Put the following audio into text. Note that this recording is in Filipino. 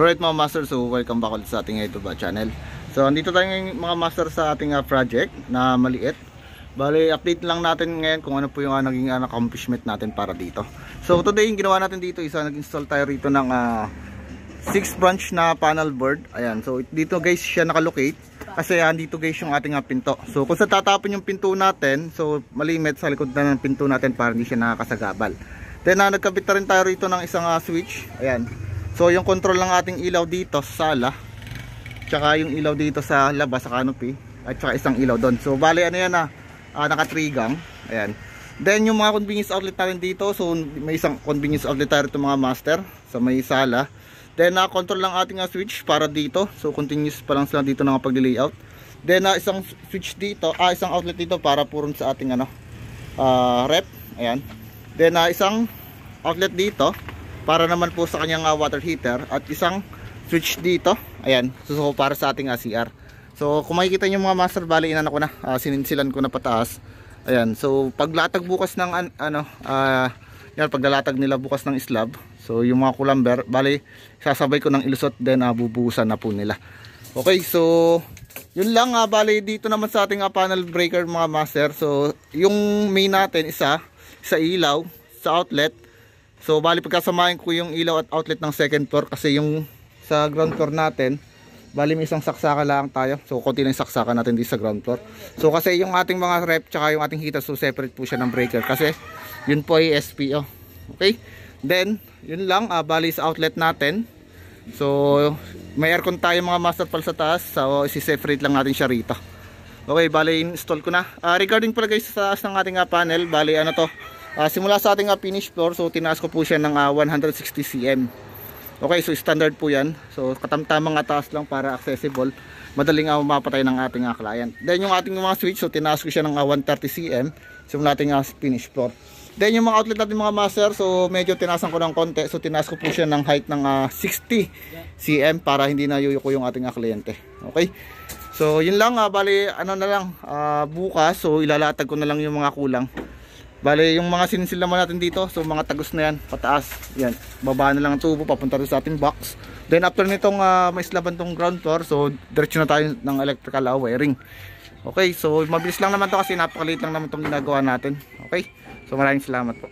Alright mga master, so welcome back ulit sa ating YouTube channel. So andito tayo ngayon mga master sa ating project na maliit. Bali update lang natin ngayon kung ano po yung naging accomplishment natin para dito. So today yung ginawa natin dito is nag-install tayo rito ng 6 branch na panel board. Ayan, so dito guys siya nakalocate kasi dito guys yung ating pinto. So kung sa tatapon yung pinto natin, so malimit sa likod na ng pinto natin para hindi siya nakakasagabal. Then nagkabit na rin tayo rito ng isang switch. Ayan. So yung control ng ating ilaw dito sa sala, tsaka yung ilaw dito sa labas sa canopy, at tsaka isang ilaw doon. So bali ano yan naka 3 gang. Ayan. Then yung mga convenience outlet natin dito, so may isang convenience outlet tayo ito mga master sa may sala. Then control lang ating switch para dito. So continuous pa lang sila dito ng pag-layout. Then isang switch dito, isang outlet dito para puron sa ating rep. Ayan. Then isang outlet dito para naman po sa kanyang water heater, at isang switch dito. Ayan. So para sa ating CR. So kung makikita niyo mga master, bali inano ko na, sininsilan ko na pataas. Ayan. So paglatag bukas ng yan, paglalatag nila bukas ng slab, so yung mga kulamber, bali sasabay ko ng ilusot, then bubuhusan na po nila. Okay, so yun lang. Bali dito naman sa ating panel breaker mga master, so yung main natin isa ilaw sa outlet. So bali pagkasamahin ko yung ilaw at outlet ng second floor, kasi yung sa ground floor natin, bali may isang saksaka lang tayo. So konti lang yung saksakan natin dito sa ground floor. So kasi yung ating mga rep tsaka yung ating heater, so separate po siya ng breaker kasi yun po ay SPO. Okay? Then yun lang. Bali sa outlet natin, so may aircon tayo mga master pal sa taas, so isi-separate lang natin siya rito. Okay, bali install ko na. Regarding pala guys sa taas ng ating panel, bali ano to, simula sa ating finish floor, so tinaas ko po siya ng 160 cm. Okay, so standard po yan. So katamtamang taas lang para accessible, madaling mapatay ng ating client. Then yung ating mga switch, so tinaas ko siya ng 130 cm simula ating finish floor. Then yung mga outlet natin mga master, so medyo tinasan ko ng konti, so tinaas ko po siya ng height ng 60 cm para hindi na yuyuko yung ating kliyente. Okay, so yun lang. Bali ano na lang, bukas so ilalatag ko na lang yung mga kulang. Bale, yung mga sininsil naman natin dito, so mga tagos na yan, pataas, yan, baba na lang ang tubo, papunta rin sa ating box. Then after nitong may slaban tong ground floor, so diretso na tayo ng electrical wiring. Okay, so mabilis lang naman to kasi napakaliit lang naman tong ginagawa natin. Okay, so maraming salamat po.